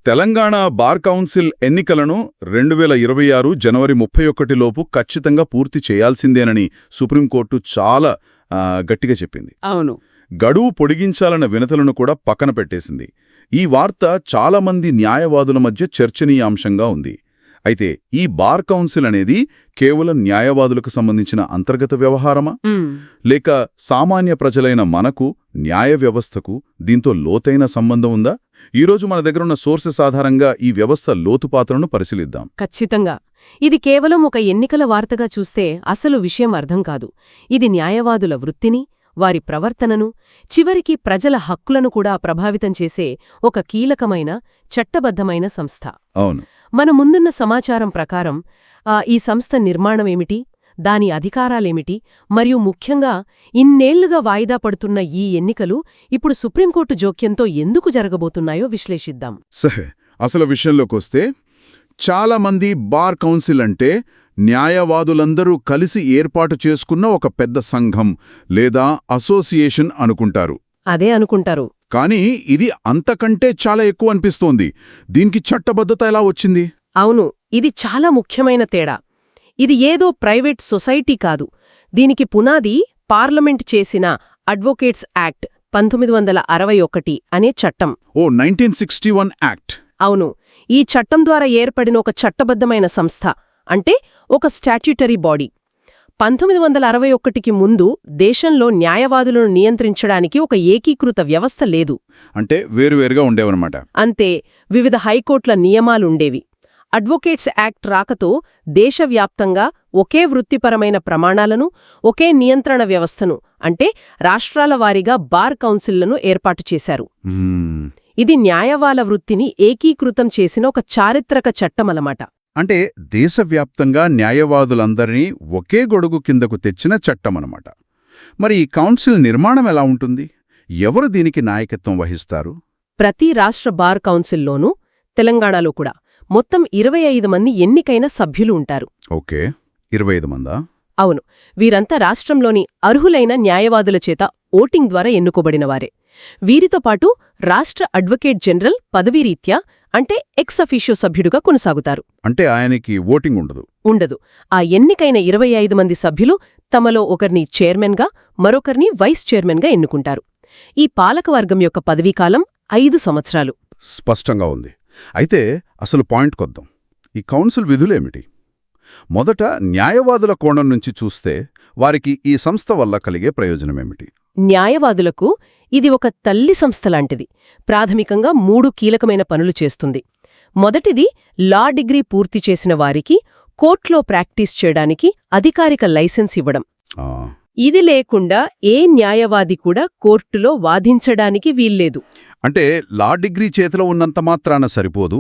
Telangana bar council ఎన్నికలను 2026 జనవరి 31 లోపు ఖచ్చితంగా పూర్తి చేయాల్సిందేనని సుప్రీంకోర్టు చాలా గట్టిగా చెప్పింది. అవును. గడువు పొడిగించాలన్న వినతులను కూడా పక్కన పెట్టేసింది. ఈ వార్త చాలామంది న్యాయవాదుల మధ్య చర్చనీయాంశంగా ఉంది. అయితే ఈ బార్ కౌన్సిల్ అనేది కేవలం న్యాయవాదులకు సంబంధించిన అంతర్గత వ్యవహారమా, లేక సామాన్య ప్రజలైన మనకు, న్యాయ వ్యవస్థకు దీంతో లోతైన సంబంధం ఉందా? ఈరోజు మన దగ్గరున్న సోర్సెస్ ఆధారంగా ఈ వ్యవస్థ లోతుపాత్రను పరిశీలిద్దాం. ఖచ్చితంగా. ఇది కేవలం ఒక ఎన్నికల వార్తగా చూస్తే అసలు విషయం అర్థం కాదు. ఇది న్యాయవాదుల వృత్తిని, వారి ప్రవర్తనను, చివరికి ప్రజల హక్కులను కూడా ప్రభావితం చేసే ఒక కీలకమైన, చట్టబద్ధమైన సంస్థ. అవును. మన ముందున్న సమాచారం ప్రకారం ఈ సంస్థ నిర్మాణమేమిటి, దాని అధికారాలేమిటి, మరియు ముఖ్యంగా ఇన్నేళ్లుగా వాయిదా పడుతున్న ఈ ఎన్నికలు ఇప్పుడు సుప్రీంకోర్టు జోక్యంతో ఎందుకు జరగబోతున్నాయో విశ్లేషిద్దాం. సహే, అసలు విషయంలోకొస్తే చాలామంది బార్ కౌన్సిల్ అంటే న్యాయవాదులందరూ కలిసి ఏర్పాటు చేసుకున్న ఒక పెద్ద సంఘం లేదా అసోసియేషన్ అనుకుంటారు. అదే అనుకుంటారు. కానీ ఇది అంతకంటే చాలా ఎక్కువ అనిపిస్తోంది. దీనికి చట్టబద్ధత ఎలా వచ్చింది? అవును, ఇది చాలా ముఖ్యమైన తేడా. ఇది ఏదో ప్రైవేట్ సొసైటీ కాదు. దీనికి పునాది పార్లమెంట్ చేసిన అడ్వొకేట్స్ యాక్ట్ 1961 అనే చట్టం. 1961 యాక్ట్. అవును. ఈ చట్టం ద్వారా ఏర్పడిన ఒక చట్టబద్ధమైన సంస్థ, అంటే ఒక స్టాట్యూటరీ బాడీ. 1961కి ముందు దేశంలో న్యాయవాదులను నియంత్రించడానికి ఒక ఏకీకృత వ్యవస్థ లేదు. అంటే వేరువేరుగా ఉండేవన్నమాట. అంతే, వివిధ హైకోర్టుల నియమాలుండేవి. అడ్వొకేట్స్ యాక్ట్ రాకతో దేశవ్యాప్తంగా ఒకే వృత్తిపరమైన ప్రమాణాలను, ఒకే నియంత్రణ వ్యవస్థను, అంటే రాష్ట్రాల వారీగా బార్ కౌన్సిళ్లను ఏర్పాటు చేశారు. ఇది న్యాయవాద వృత్తిని ఏకీకృతం చేసిన ఒక చారిత్రక చట్టమలమాట. అంటే దేశవ్యాప్తంగా న్యాయవాదులందరినీ ఒకే గొడుగు కిందకు తెచ్చిన చట్టమనమాట. మరి ఈ కౌన్సిల్ నిర్మాణం ఎలా ఉంటుంది? ఎవరు దీనికి నాయకత్వం వహిస్తారు? ప్రతి రాష్ట్ర బార్ కౌన్సిల్లోనూ, తెలంగాణలో కూడా మొత్తం 25 మంది ఎన్నికైన సభ్యులు ఉంటారు. ఓకే, 25 మందా? అవును. వీరంతా రాష్ట్రంలోని అర్హులైన న్యాయవాదుల చేత ఓటింగ్ ద్వారా ఎన్నుకోబడినవారే. వీరితో పాటు రాష్ట్ర అడ్వకేట్ జనరల్ పదవీరీత్యా, అంటే ఎక్స్ అఫీషియో సభ్యుడుగా కొనసాగుతారు. అంటే ఆయనకి ఓటింగ్ ఉండదు. ఆ ఎన్నికైన 25 మంది సభ్యులు తమలో ఒకరిని చైర్మన్గా, మరొకరిని వైస్ చైర్మన్గా ఎన్నుకుంటారు. ఈ పాలకవర్గం యొక్క పదవీకాలం 5 సంవత్సరాలు. స్పష్టంగా ఉంది. అయితే అసలు పాయింట్కొద్దాం. ఈ కౌన్సిల్ విధులేమిటి? మొదట న్యాయవాదుల కోణం నుంచి చూస్తే వారికి ఈ సంస్థ వల్ల కలిగే ప్రయోజనమేమిటి? న్యాయవాదులకు ఇది ఒక తల్లి సంస్థలాంటిది. ప్రాథమికంగా 3 కీలకమైన పనులు చేస్తుంది. మొదటిది, లా డిగ్రీ పూర్తి చేసిన వారికి కోర్టులో ప్రాక్టీస్ చేయడానికి అధికారిక లైసెన్స్ ఇవ్వడం. ఇది లేకుండా ఏ న్యాయవాది కూడా కోర్టులో వాదించడానికి వీల్లేదు. అంటే లా డిగ్రీ చేతిలో ఉన్నంత మాత్రాన సరిపోదు.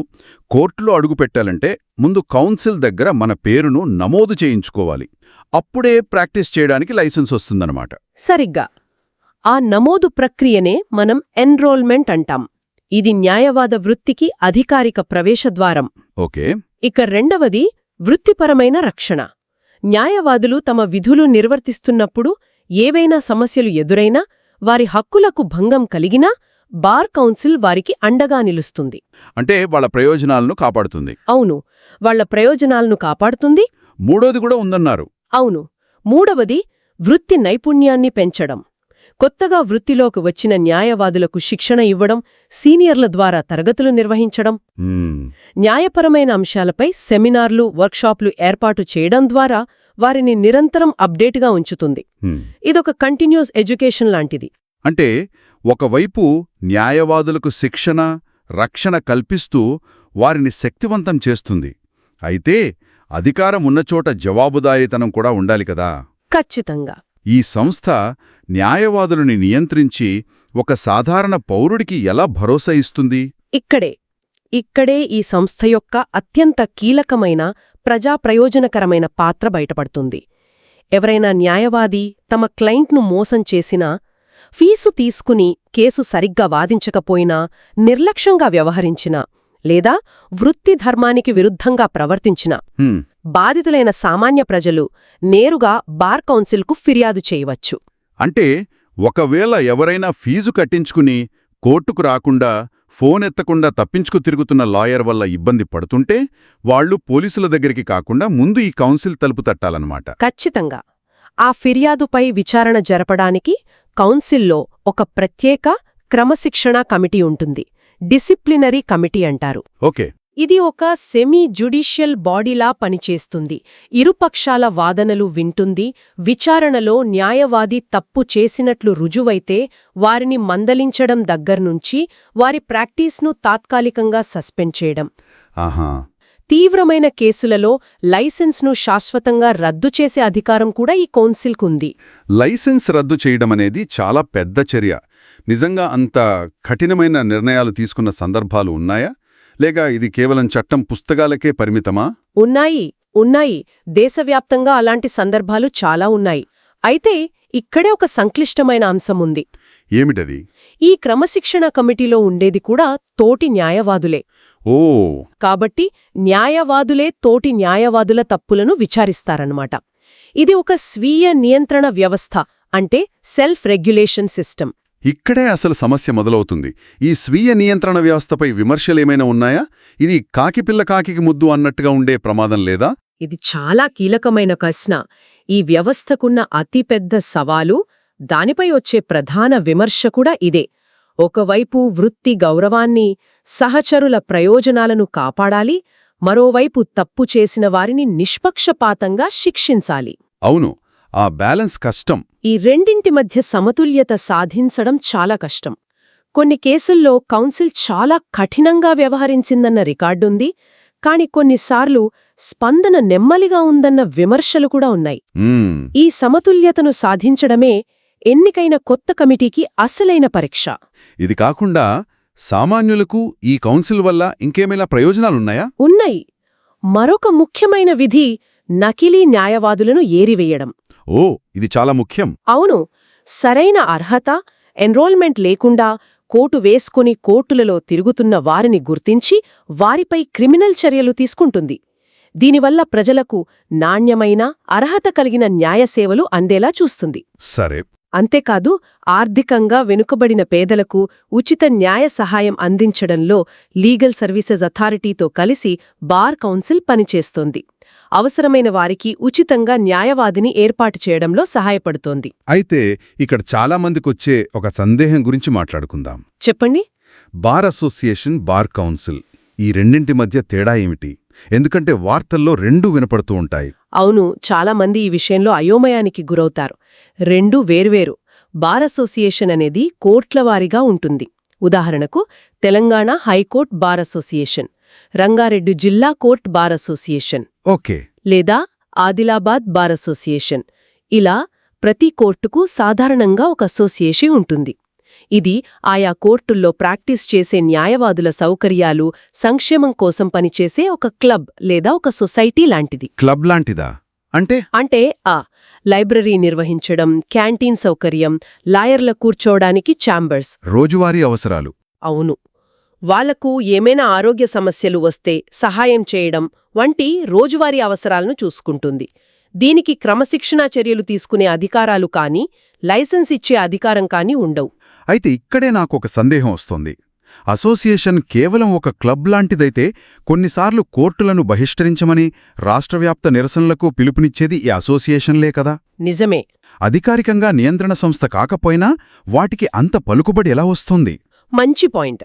కోర్టులో అడుగుపెట్టాలంటే ముందు కౌన్సిల్ దగ్గర మన పేరును నమోదు చేయించుకోవాలి. అప్పుడే ప్రాక్టీస్ చేయడానికి లైసెన్స్ వస్తుందన్నమాట. సరిగ్గా. ఆ నమోదు ప్రక్రియనే మనం ఎన్రోల్మెంట్ అంటాం. ఇది న్యాయవాద వృత్తికి అధికారిక ప్రవేశద్వారం. ఓకే. ఇక రెండవది, వృత్తిపరమైన రక్షణ. న్యాయవాదులు తమ విధులు నిర్వర్తిస్తున్నప్పుడు ఏవైనా సమస్యలు ఎదురైనా, వారి హక్కులకు భంగం కలిగినా బార్ కౌన్సిల్ వారికి అండగా నిలుస్తుంది. అంటే వాళ్ళ ప్రయోజనాలను కాపాడుతుంది. అవును, వాళ్ల ప్రయోజనాలను కాపాడుతుంది. మూడోది కూడా ఉందన్నారు. అవును. మూడవది, వృత్తి నైపుణ్యాన్ని పెంచడం. కొత్తగా వృత్తిలోకి వచ్చిన న్యాయవాదులకు శిక్షణ ఇవ్వడం, సీనియర్ల ద్వారా తరగతులు నిర్వహించడం, న్యాయపరమైన అంశాలపై సెమినార్లు, వర్క్షాప్లు ఏర్పాటు చేయడం ద్వారా వారిని నిరంతరం అప్డేట్గా ఉంచుతుంది. ఇదొక కంటిన్యూస్ ఎడ్యుకేషన్ లాంటిది. అంటే ఒకవైపు న్యాయవాదులకు శిక్షణ, రక్షణ కల్పిస్తూ వారిని శక్తివంతం చేస్తుంది. అయితే అధికారం ఉన్నచోట జవాబుదారీతనం కూడా ఉండాలి కదా. ఖచ్చితంగా. ఈ సంస్థ న్యాయవాదులని నియంత్రించి ఒక సాధారణ పౌరుడికి ఎలా భరోసా ఇస్తుంది? ఇక్కడే ఈ సంస్థ యొక్క అత్యంత కీలకమైన, ప్రజాప్రయోజనకరమైన పాత్ర బయటపడుతుంది. ఎవరైనా న్యాయవాది తమ క్లయింట్ను మోసం చేసినా, ఫీజు తీసుకుని కేసు సరిగ్గా వాదించకపోయినా, నిర్లక్ష్యంగా వ్యవహరించినా, లేదా వృత్తి ధర్మానికి విరుద్ధంగా ప్రవర్తించినా బాధితులైన సామాన్య ప్రజలు నేరుగా బార్ కౌన్సిల్కు ఫిర్యాదు చేయవచ్చు. అంటే ఒకవేళ ఎవరైనా ఫీజు కట్టించుకుని కోర్టుకు రాకుండా ఫోన్ ఎత్తకుండా తప్పించుకు తిరుగుతున్న లాయర్ వల్ల ఇబ్బంది పడుతుంటే వాళ్ళు పోలీసుల దగ్గరికి కాకుండా ముందు ఈ కౌన్సిల్ తలుపు తట్టాలన్నమాట. ఖచ్చితంగా. ఆ ఫిర్యాదుపై విచారణ జరపడానికి కౌన్సిల్లో ఒక ప్రత్యేక క్రమశిక్షణా కమిటీ ఉంటుంది. డిసిప్లినరీ కమిటీ అంటారు. ఓకే. ఇది ఒక సెమీ జ్యుడిషియల్ బాడీలా పనిచేస్తుంది. ఇరుపక్షాల వాదనలు వింటుంది. విచారణలో న్యాయవాది తప్పు చేసినట్లు రుజువైతే వారిని మందలించడం దగ్గర్నుంచి వారి ప్రాక్టీస్ను తాత్కాలికంగా సస్పెండ్ చేయడం, ఆహా, తీవ్రమైన కేసులలో లైసెన్స్ను శాశ్వతంగా రద్దు చేసే అధికారం కూడా ఈ కౌన్సిల్కుంది. లైసెన్స్ రద్దు చేయడమనేది చాలా పెద్ద చర్య. నిజంగా అంత కఠినమైన నిర్ణయాలు తీసుకున్న సందర్భాలు ఉన్నాయా, లేక ఇది కేవలం చట్టం పుస్తకాలకే పరిమితమా? ఉన్నాయి. దేశవ్యాప్తంగా అలాంటి సందర్భాలు చాలా ఉన్నాయి. అయితే ఇక్కడే ఒక సంక్లిష్టమైన అంశముంది. ఏమిటది? ఈ క్రమశిక్షణ కమిటీలో ఉండేది కూడా తోటి న్యాయవాదులే. ఓ, కాబట్టి న్యాయవాదులే తోటి న్యాయవాదుల తప్పులను విచారిస్తారన్నమాట. ఇది ఒక స్వీయ నియంత్రణ వ్యవస్థ, అంటే సెల్ఫ్ రెగ్యులేషన్ సిస్టమ్. ఇక్కడే అసలు సమస్య మొదలవుతుంది. ఈ స్వీయ నియంత్రణ వ్యవస్థపై విమర్శలేమైనా ఉన్నాయా? ఇది కాకిపిల్ల కాకికి ముద్దు అన్నట్టుగా ఉండే ప్రమాదం లేదా? ఇది చాలా కీలకమైన ప్రశ్న. ఈ వ్యవస్థకున్న అతిపెద్ద సవాలు, దానిపై వచ్చే ప్రధాన విమర్శ కూడా ఇదే. ఒకవైపు వృత్తి గౌరవాన్ని, సహచరుల ప్రయోజనాలను కాపాడాలి, మరోవైపు తప్పు చేసిన వారిని నిష్పక్షపాతంగా శిక్షించాలి. అవును, ఆ బ్యాలెన్స్ కష్టం. ఈ రెండింటి మధ్య సమతుల్యత సాధించడం చాలా కష్టం. కొన్ని కేసుల్లో కౌన్సిల్ చాలా కఠినంగా వ్యవహరించిందన్న రికార్డుంది, కాని కొన్నిసార్లు స్పందన నెమ్మలిగా ఉందన్న విమర్శలు కూడా ఉన్నాయి. ఈ సమతుల్యతను సాధించడమే ఎన్నికైన కొత్త కమిటీకి అసలైన పరీక్ష. ఇది కాకుండా సామాన్యులకు ఈ కౌన్సిల్ వల్ల ఇంకేమైనా ప్రయోజనాలున్నాయా? ఉన్నాయి. మరొక ముఖ్యమైన విధి నకిలీ న్యాయవాదులను ఏరివేయడం. ఓ, ఇది చాలా ముఖ్యం. అవును, సరైన అర్హత, ఎన్రోల్మెంట్ లేకుండా కోటు వేసుకుని కోర్టులలో తిరుగుతున్న వారిని గుర్తించి వారిపై క్రిమినల్ చర్యలు తీసుకుంటుంది. దీనివల్ల ప్రజలకు నాణ్యమైన, అర్హత కలిగిన న్యాయసేవలు అందేలా చూస్తుంది. సరే. అంతేకాదు, ఆర్థికంగా వెనుకబడిన పేదలకు ఉచిత న్యాయ సహాయం అందించడంలో లీగల్ సర్వీసెస్ అథారిటీతో కలిసి బార్ కౌన్సిల్ పనిచేస్తోంది. అవసరమైన వారికి ఉచితంగా న్యాయవాదిని ఏర్పాటు చేయడంలో సహాయపడుతోంది. అయితే ఇక్కడ చాలామందికొచ్చే ఒక సందేహం గురించి మాట్లాడుకుందాం. చెప్పండి. బార్ అసోసియేషన్, బార్ కౌన్సిల్, ఈ రెండింటి మధ్య తేడా ఏమిటి? ఎందుకంటే వార్తల్లో రెండూ వినపడుతూ ఉంటాయి. అవును, చాలామంది ఈ విషయంలో అయోమయానికి గురవుతారు. రెండూ వేర్వేరు. బార్ అసోసియేషన్ అనేది కోర్ట్లవారీగా ఉంటుంది. ఉదాహరణకు Telangana high court bar association, Rangareddy జిల్లా కోర్ట్ బార్ అసోసియేషన్, ఓకే, లేదా ఆదిలాబాద్ బార్ అసోసియేషన్. ఇలా ప్రతి కోర్టుకు సాధారణంగా ఒక అసోసియేషన్ ఉంటుంది. ఇది ఆయా కోర్టుల్లో ప్రాక్టీస్ చేసే న్యాయవాదుల సౌకర్యాలు, సంక్షేమం కోసం పనిచేసే ఒక క్లబ్ లేదా ఒక సొసైటీ లాంటిది. క్లబ్ లాంటిదా? అంటే లైబ్రరీ నిర్వహించడం, క్యాంటీన్ సౌకర్యం, లాయర్ల కూర్చోవడానికి ఛాంబర్స్. రోజువారీ అవసరాలు. అవును. వాళ్లకు ఏమైనా ఆరోగ్య సమస్యలు వస్తే సహాయం చేయడం వంటి రోజువారీ అవసరాలను చూసుకుంటుంది. దీనికి క్రమశిక్షణా చర్యలు తీసుకునే అధికారాలు కానీ, లైసెన్స్ ఇచ్చే అధికారం కానీ ఉండవు. అయితే ఇక్కడే నాకొక సందేహం వస్తోంది. అసోసియేషన్ కేవలం ఒక క్లబ్ లాంటిదైతే కొన్నిసార్లు కోర్టులను బహిష్కరించమని రాష్ట్రవ్యాప్త నిరసనలకు పిలుపునిచ్చేది ఈ అసోసియేషన్లే కదా? నిజమే. అధికారికంగా నియంత్రణ సంస్థ కాకపోయినా వాటికి అంత పలుకుబడి ఎలా వస్తుంది? మంచి పాయింట్.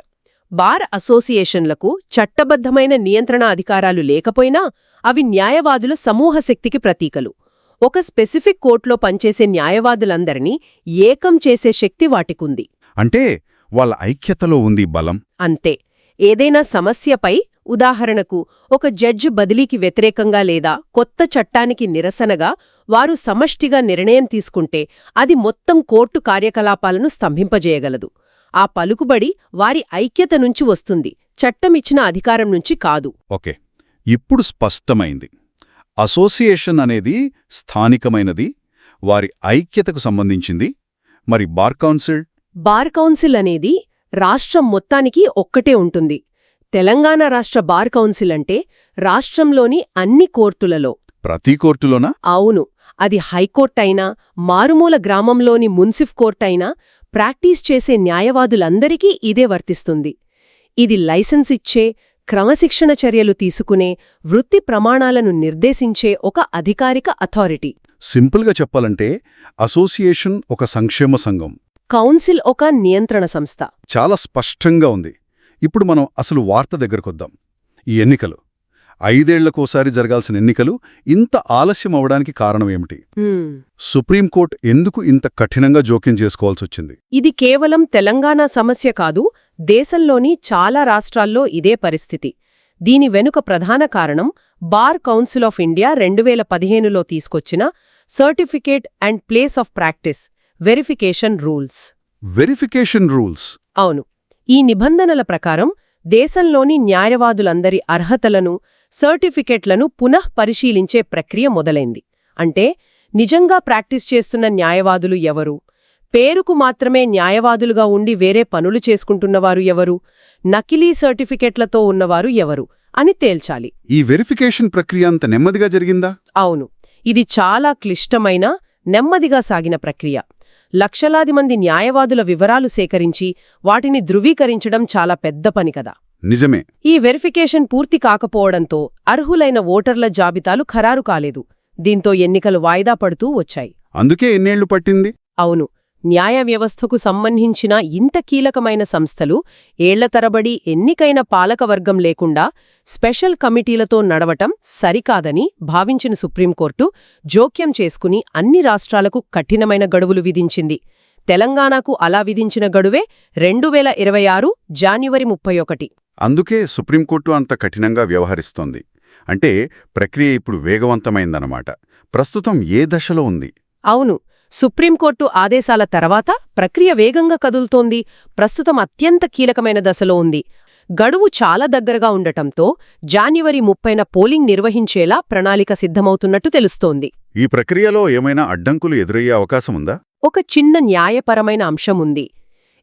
బార్ అసోసియేషన్లకు చట్టబద్ధమైన నియంత్రణ అధికారాలు లేకపోయినా అవి న్యాయవాదుల సమూహ శక్తికి ప్రతీకలు. ఒక స్పెసిఫిక్ కోర్టులో పనిచేసే న్యాయవాదులందరినీ ఏకం చేసే శక్తి వాటికుంది. అంటే వాళ్ళ ఐక్యతలో ఉంది బలం. అంతే. ఏదైనా సమస్యపై, ఉదాహరణకు ఒక జడ్జి బదిలీకి వ్యతిరేకంగా లేదా కొత్త చట్టానికి నిరసనగా వారు సమష్టిగా నిర్ణయం తీసుకుంటే అది మొత్తం కోర్టు కార్యకలాపాలను స్తంభింపజేయగలదు. ఆ పలుకుబడి వారి ఐక్యత నుంచి వస్తుంది, చట్టమిచ్చిన అధికారం నుంచి కాదు. ఓకే, ఇప్పుడు స్పష్టమైంది. అసోసియేషన్ అనేది స్థానికమైనది, వారి ఐక్యతకు సంబంధించింది. మరి బార్ కౌన్సిల్? బార్ కౌన్సిల్ అనేది రాష్ట్రం మొత్తానికి ఒక్కటే ఉంటుంది. తెలంగాణ రాష్ట్ర బార్ కౌన్సిల్ అంటే రాష్ట్రంలోని అన్ని కోర్టులలో. ప్రతి కోర్టులోనా? అవును. అది హైకోర్టైనా, మారుమూల గ్రామంలోని మున్సిఫ్ కోర్టైనా ప్రాక్టీస్ చేసే న్యాయవాదులందరికీ ఇదే వర్తిస్తుంది. ఇది లైసెన్స్ ఇచ్చే, క్రమశిక్షణ చర్యలు తీసుకునే, వృత్తి ప్రమాణాలను నిర్దేశించే ఒక అధికారిక అథారిటీ. సింపుల్గా చెప్పాలంటే అసోసియేషన్ ఒక సంక్షేమ సంఘం. కౌన్సిల్ ఒక నియంత్రణ సంస్థ. చాలా స్పష్టంగా ఉంది. ఇప్పుడు మనం అసలు వార్త దగ్గరకొద్దాం. ఈ ఎన్నికలు 5 ఏళ్లకోసారి జరగాల్సిన ఎన్నికలు ఇంత ఆలస్యం అవడానికి కారణమేమిటి? సుప్రీంకోర్టు ఎందుకు ఇంత కఠినంగా జోక్యం చేసుకోవాల్సొచ్చింది? ఇది కేవలం తెలంగాణ సమస్య కాదు, దేశంలోని చాలా రాష్ట్రాల్లో ఇదే పరిస్థితి. దీని వెనుక ప్రధాన కారణం బార్ కౌన్సిల్ ఆఫ్ ఇండియా 2015లో తీసుకొచ్చిన certificate and place of practice verification rules. Verification rules? అవును. ఈ నిబంధనల ప్రకారం దేశంలోని న్యాయవాదులందరి అర్హతలను, సర్టిఫికెట్లను పునః పరిశీలించే ప్రక్రియ మొదలైంది. అంటే నిజంగా ప్రాక్టీస్ చేస్తున్న న్యాయవాదులు ఎవరు, పేరుకు మాత్రమే న్యాయవాదులుగా ఉండి వేరే పనులు చేసుకుంటున్నవారు ఎవరు, నకిలీ సర్టిఫికెట్లతో ఉన్నవారు ఎవరు అని తేల్చాలి. ఈ వెరిఫికేషన్ ప్రక్రియ అంత నెమ్మదిగా జరిగిందా? అవును. ఇది చాలా క్లిష్టమైన, నెమ్మదిగా సాగిన ప్రక్రియ. లక్షలాది మంది న్యాయవాదుల వివరాలు సేకరించి వాటిని ధృవీకరించడం చాలా పెద్ద పని కదా. నిజమే. ఈ వెరిఫికేషన్ పూర్తి కాకపోవడంతో అర్హులైన ఓటర్ల జాబితాలు ఖరారు కాలేదు. దీంతో ఎన్నికలు వాయిదా పడుతూ వచ్చాయి. అందుకే ఎన్నేళ్లు పట్టింది? అవును. న్యాయ వ్యవస్థకు సంబంధించిన ఇంత కీలకమైన సంస్థలు ఏళ్ల తరబడి ఎన్నికైన పాలకవర్గం లేకుండా స్పెషల్ కమిటీలతో నడవటం సరికాదని భావించిన సుప్రీంకోర్టు జోక్యం చేసుకుని అన్ని రాష్ట్రాలకు కఠినమైన గడువులు విధించింది. తెలంగాణకు అలా విధించిన గడువే 2026 జాన్యువరి 31. అందుకే సుప్రీంకోర్టు అంత కఠినంగా వ్యవహరిస్తోంది. అంటే ప్రక్రియ ఇప్పుడు వేగవంతమైందన్నమాట. ప్రస్తుతం ఏ దశలో ఉంది? అవును. సుప్రీంకోర్టు ఆదేశాల తర్వాత ప్రక్రియ వేగంగా కదులుతోంది. ప్రస్తుతం అత్యంత కీలకమైన దశలో ఉంది. గడువు చాలా దగ్గరగా ఉండటంతో జాన్యువరి 30న పోలింగ్ నిర్వహించేలా ప్రణాళిక సిద్ధమవుతున్నట్టు తెలుస్తోంది. ఈ ప్రక్రియలో ఏమైనా అడ్డంకులు ఎదురయ్యే అవకాశముందా? ఒక చిన్న న్యాయపరమైన అంశముంది.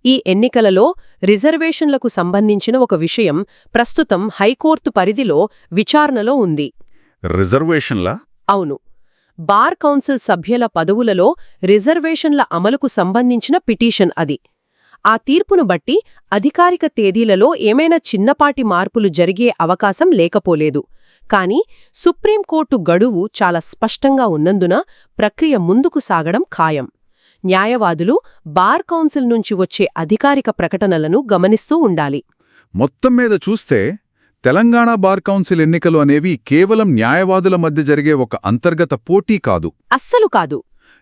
ఈ ఎన్నికలలో రిజర్వేషన్లకు సంబంధించిన ఒక విషయం ప్రస్తుతం హైకోర్టు పరిధిలో విచారణలో ఉంది. రిజర్వేషన్లా? అవును. బార్ కౌన్సిల్ సభ్యుల పదవులలో రిజర్వేషన్ల అమలుకు సంబంధించిన పిటిషన్ అది. ఆ తీర్పును బట్టి అధికారిక తేదీలలో ఏమైనా చిన్నపాటి మార్పులు జరిగే అవకాశం లేకపోలేదు. కానీ సుప్రీంకోర్టు గడువు చాలా స్పష్టంగా ఉన్నందున ప్రక్రియ ముందుకు సాగడం ఖాయం. న్యాయవాదులు బార్ కౌన్సిల్ నుంచి వచ్చే అధికారిక ప్రకటనలను గమనిస్తూ ఉండాలి. మొత్తం మీద చూస్తే తెలంగాణ బార్ కౌన్సిల్ ఎన్నికలు అనేవి కేవలం న్యాయవాదుల మధ్య జరిగే ఒక అంతర్గత పోటీ కాదు. అస్సలు కాదు.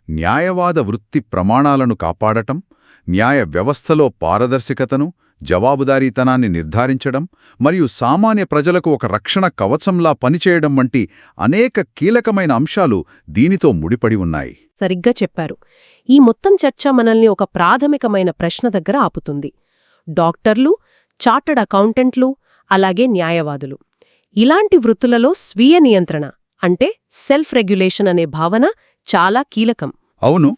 న్యాయవాద వృత్తి ప్రమాణాలను కాపాడటం, న్యాయ వ్యవస్థలో పారదర్శకతను, జవాబుదారీతనాన్ని నిర్ధారించడం మరియు సామాన్య ప్రజలకు ఒక రక్షణ కవచంలా పనిచేయడం వంటి అనేక కీలకమైన అంశాలు దీనితో ముడిపడి ఉన్నాయి. సరిగ్గా చెప్పారు. ఈ మొత్తం చర్చ మనల్ని ఒక ప్రాథమికమైన ప్రశ్న దగ్గర ఆపుతుంది. డాక్టర్లు, చార్టర్డ్ అకౌంటెంట్లు, అలాగే న్యాయవాదులు, ఇలాంటి వృత్తులలో స్వీయ నియంత్రణ అంటే సెల్ఫ్ రెగ్యులేషన్ అనే భావన చాలా కీలకం. అవును.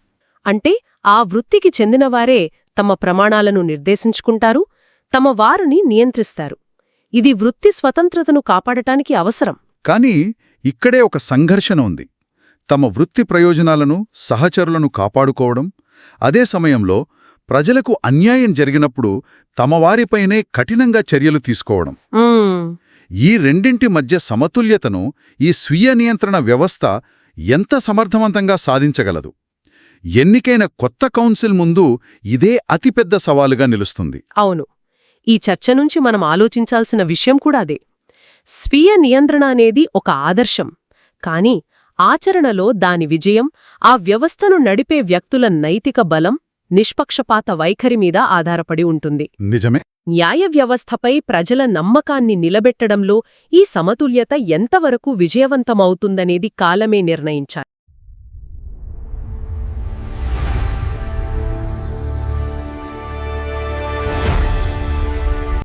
అంటే ఆ వృత్తికి చెందినవారే తమ ప్రమాణాలను నిర్దేశించుకుంటారు, తమ వారిని నియంత్రిస్తారు. ఇది వృత్తి స్వతంత్రతను కాపాడటానికి అవసరం. కానీ ఇక్కడే ఒక సంఘర్షణ ఉంది. తమ వృత్తి ప్రయోజనాలను, సహచరులను కాపాడుకోవడం, అదే సమయంలో ప్రజలకు అన్యాయం జరిగినప్పుడు తమ వారిపైనే కఠినంగా చర్యలు తీసుకోవడం. ఈ రెండింటి మధ్య సమతుల్యతను ఈ స్వీయ నియంత్రణ వ్యవస్థ ఎంత సమర్థవంతంగా సాధించగలదు? ఎన్నికైన కొత్త కౌన్సిల్ ముందు ఇదే అతిపెద్ద సవాలుగా నిలుస్తుంది. అవును. ఈ చర్చ నుంచి మనం ఆలోచించాల్సిన విషయం కూడా అదే. స్వీయ నియంత్రణ అనేది ఒక ఆదర్శం, కానీ ఆచరణలో దాని విజయం ఆ వ్యవస్థను నడిపే వ్యక్తుల నైతిక బలం, నిష్పక్షపాత వైఖరి మీద ఆధారపడి ఉంటుంది. నిజమే. న్యాయ వ్యవస్థపై ప్రజల నమ్మకాన్ని నిలబెట్టడంలో ఈ సమతుల్యత ఎంతవరకు విజయవంతమవుతుందనేది కాలమే నిర్ణయించాలి.